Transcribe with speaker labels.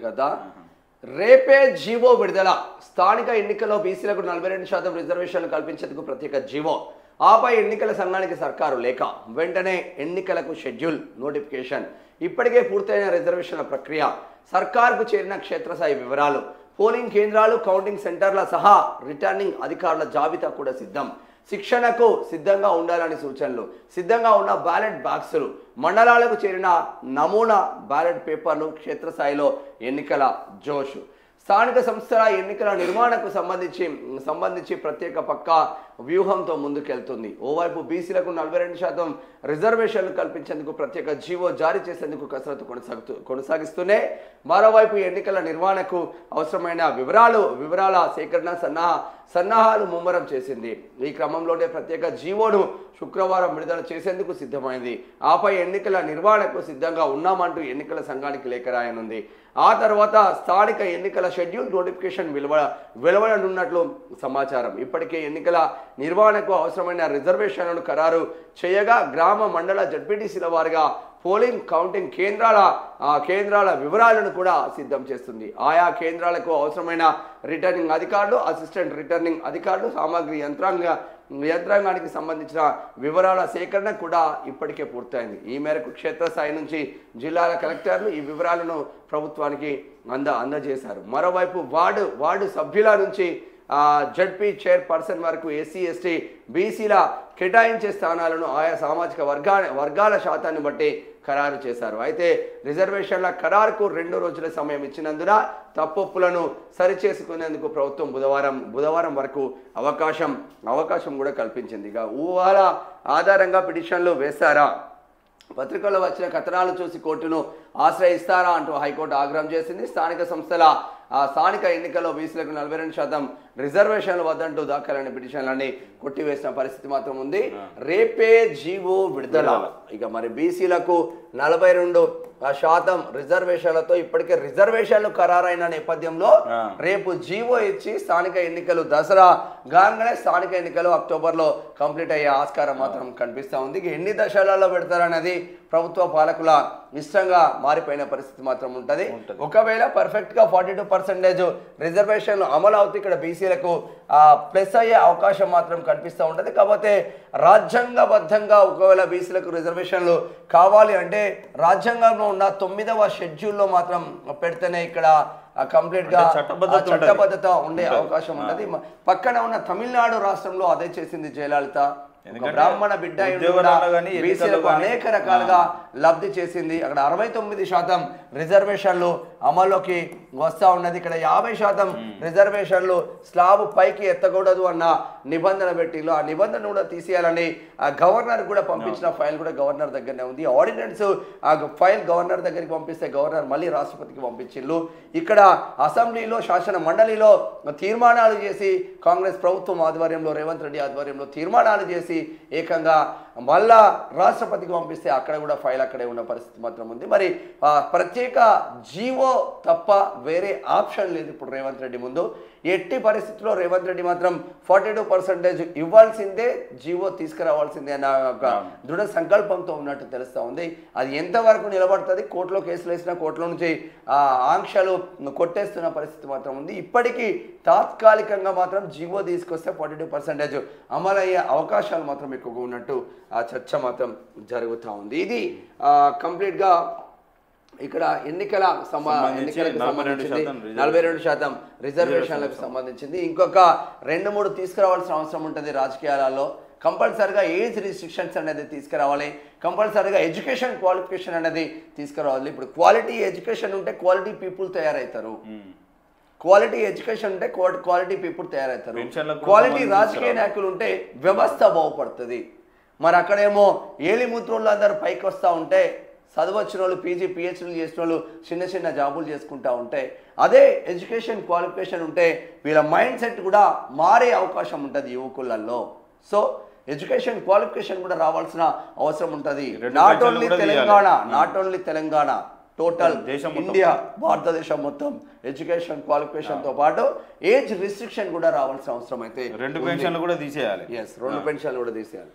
Speaker 1: కదా రేపే జీవో విడుదల స్థానిక ఎన్నికల్లో బీసీలకు 42% రిజర్వేషన్లు కల్పించేందుకు ప్రత్యేక జీవో ఆపై ఎన్నికల సంఘానికి సర్కారు లేఖ వెంటనే ఎన్నికలకు షెడ్యూల్ నోటిఫికేషన్ ఇప్పటికే పూర్తయిన రిజర్వేషన్ల ప్రక్రియ సర్కార్కు చేరిన క్షేత్రస్థాయి వివరాలు పోలింగ్ కేంద్రాలు కౌంటింగ్ సెంటర్ల సహా రిటర్నింగ్ అధికారుల జాబితా కూడా సిద్ధం శిక్షణకు సిద్ధంగా ఉండాలని సూచనలు సిద్ధంగా ఉన్న బ్యాలెట్ బాక్సులు మండలాలకు చేరిన నమూనా బ్యాలెట్ పేపర్లు క్షేత్రస్థాయిలో ఎన్నికల జోష్ స్థానిక సంస్థల ఎన్నికల నిర్వహణకు సంబంధించి ప్రత్యేక పక్కా వ్యూహంతో ముందుకెళ్తుంది ఓవైపు బీసీలకు 42% రిజర్వేషన్లు కల్పించేందుకు ప్రత్యేక జీవో జారీ చేసేందుకు కసరత్తు కొనసాగిస్తూనే మరోవైపు ఎన్నికల నిర్వహణకు అవసరమైన వివరాల సేకరణ సన్నాహాలు ముమ్మరం చేసింది ఈ క్రమంలోనే ప్రత్యేక జీవోను శుక్రవారం విడుదల చేసేందుకు సిద్ధమైంది ఆపై ఎన్నికల నిర్వహణకు సిద్ధంగా ఉన్నామంటూ ఎన్నికల సంఘానికి లేఖ రాయనుంది ఆ తర్వాత స్థానిక ఎన్నికల షెడ్యూల్ నోటిఫికేషన్ వెలువడనున్నట్లు సమాచారం ఇప్పటికే ఎన్నికల నిర్వహణకు అవసరమైన రిజర్వేషన్లను ఖరారు చేయగా గ్రామ మండల జడ్పీటీసీల వారిగా పోలింగ్ కౌంటింగ్ కేంద్రాల వివరాలను కూడా సిద్ధం చేస్తుంది ఆయా కేంద్రాలకు అవసరమైన రిటర్నింగ్ అధికారులు అసిస్టెంట్ రిటర్నింగ్ అధికారులు సామాగ్రి యంత్రాంగానికి సంబంధించిన వివరాల సేకరణ కూడా ఇప్పటికే పూర్తయింది ఈ మేరకు క్షేత్రస్థాయి నుంచి జిల్లాల కలెక్టర్లు ఈ వివరాలను ప్రభుత్వానికి అందజేశారు మరోవైపు వార్డు సభ్యుల నుంచి జడ్పీ చైర్పర్సన్ వరకు ఎస్సీ ఎస్టీ బీసీల కేటాయించే స్థానాలను ఆయా సామాజిక వర్గాల శాతాన్ని బట్టి ఖరారు చేశారు అయితే రిజర్వేషన్ల ఖరారుకు 2 రోజుల సమయం ఇచ్చినందున తప్పొప్పులను సరిచేసుకునేందుకు ప్రభుత్వం బుధవారం వరకు అవకాశం కూడా కల్పించింది ఇక ఊహాల ఆధారంగా పిటిషన్లు వేశారా పత్రికల్లో వచ్చిన కథనాలు చూసి కోర్టును ఆశ్రయిస్తారా అంటూ హైకోర్టు ఆగ్రహం చేసింది స్థానిక ఎన్నికల్లో బీసీలకు 42% రిజర్వేషన్లు వద్దంటూ దాఖలైన పిటిషన్లన్నీ కొట్టివేసిన పరిస్థితి మాత్రం ఉంది రేపే జీవో విడుదల ఇక మరి బీసీలకు 42% రిజర్వేషన్లతో ఇప్పటికే రిజర్వేషన్లు ఖరారైన నేపథ్యంలో రేపు జీవో ఇచ్చి స్థానిక ఎన్నికలు దసరా గాంగనే స్థానిక ఎన్నికలు అక్టోబర్లో కంప్లీట్ అయ్యే ఆస్కారం మాత్రం కనిపిస్తూ ఉంది ఎన్ని దశలలో పెడతారనేది ప్రభుత్వ పాలకుల ఇష్టంగా మారిపోయిన పరిస్థితి మాత్రం ఉంటుంది ఒకవేళ పర్ఫెక్ట్ గా 42% రిజర్వేషన్లు అమలు అవుతాయి ఇక్కడ బీసీలకు ప్లస్ అయ్యే అవకాశం మాత్రం కనిపిస్తూ ఉంటుంది కాకపోతే రాజ్యాంగబద్ధంగా ఒకవేళ బీసీలకు రిజర్వేషన్లు కావాలి అంటే రాజ్యాంగంలో ఉన్న 9వ షెడ్యూల్లో మాత్రం పెడితేనే ఇక్కడ కంప్లీట్ గా చట్టబద్ధత ఉండే అవకాశం ఉంటుంది పక్కన ఉన్న తమిళనాడు రాష్ట్రంలో అదే చేసింది జయలలిత బ్రాహ్మణ బిడ్డ బీసీలకు అనేక రకాలుగా లబ్ధి చేసింది అక్కడ 69% రిజర్వేషన్లు అమల్లోకి వస్తా ఉన్నది ఇక్కడ 50% రిజర్వేషన్లు స్లాబ్ పైకి ఎత్తకూడదు అన్న నిబంధన పెట్టిలో ఆ నిబంధన కూడా తీసేయాలని గవర్నర్ కూడా పంపించిన ఫైల్ కూడా గవర్నర్ దగ్గరనే ఉంది ఆర్డినెన్స్ ఆ ఫైల్ గవర్నర్ దగ్గరికి పంపిస్తే గవర్నర్ మళ్ళీ రాష్ట్రపతికి పంపించిండ్రు ఇక్కడ అసెంబ్లీలో శాసన మండలిలో తీర్మానాలు చేసి కాంగ్రెస్ ప్రభుత్వం ఆధ్వర్యంలో రేవంత్ రెడ్డి ఆధ్వర్యంలో తీర్మానాలు చేసి ఏకంగా మళ్ళా రాష్ట్రపతికి పంపిస్తే అక్కడ కూడా ఫైల్ అక్కడే ఉన్న పరిస్థితి మాత్రం ఉంది మరి ప్రత్యేక జీవో తప్ప వేరే ఆప్షన్ లేదు ఇప్పుడు రేవంత్ రెడ్డి ముందు ఎట్టి పరిస్థితుల్లో రేవంత్ రెడ్డి మాత్రం 42% ఇవ్వాల్సిందే జీవో తీసుకురావాల్సిందే అన్న ఒక దృఢ సంకల్పంతో ఉన్నట్టు తెలుస్తూ ఉంది అది ఎంతవరకు నిలబడుతుంది కోర్టులో కేసులు వేసిన కోర్టులో నుంచి ఆంక్షలు కొట్టేస్తున్న పరిస్థితి మాత్రం ఉంది ఇప్పటికీ తాత్కాలికంగా మాత్రం జీవో తీసుకొస్తే 42% అమలయ్యే అవకాశాలు మాత్రం ఎక్కువగా ఉన్నట్టు ఆ చర్చ మాత్రం జరుగుతూ ఉంది ఇది కంప్లీట్గా ఇక్కడ ఎన్నికలకు సంబంధించింది 42% రిజర్వేషన్లకు సంబంధించింది ఇంకొక 2-3 తీసుకురావాల్సిన అవసరం ఉంటుంది రాజకీయాలలో కంపల్సరిగా ఏజ్ రిస్ట్రిక్షన్స్ అనేది తీసుకురావాలి కంపల్సరిగా ఎడ్యుకేషన్ క్వాలిఫికేషన్ అనేది తీసుకురావాలి ఇప్పుడు క్వాలిటీ ఎడ్యుకేషన్ ఉంటే క్వాలిటీ పీపుల్ తయారవుతారు క్వాలిటీ ఎడ్యుకేషన్ ఉంటే క్వాలిటీ పీపుల్ తయారవుతారు క్వాలిటీ రాజకీయ నాయకులు ఉంటే వ్యవస్థ బాగుపడుతుంది మరి అక్కడేమో ఏలిముద్రోళ్ళు అందరూ పైకి వస్తూ ఉంటే చదవచ్చిన వాళ్ళు పీజీ పిహెచ్డీలు చేసిన వాళ్ళు చిన్న జాబులు చేసుకుంటూ ఉంటే అదే ఎడ్యుకేషన్ క్వాలిఫికేషన్ ఉంటే వీళ్ళ మైండ్ సెట్ కూడా మారే అవకాశం ఉంటుంది యువకులలో సో ఎడ్యుకేషన్ క్వాలిఫికేషన్ కూడా రావాల్సిన అవసరం ఉంటుంది not only Telangana total India భారతదేశం మొత్తం ఎడ్యుకేషన్ క్వాలిఫికేషన్ తో పాటు ఏజ్ రిస్ట్రిక్షన్ కూడా రావాల్సిన అవసరం అయితే
Speaker 2: 2 పెన్షన్లు కూడా తీసేయాలి
Speaker 1: 2 పెన్షన్లు కూడా తీసేయాలి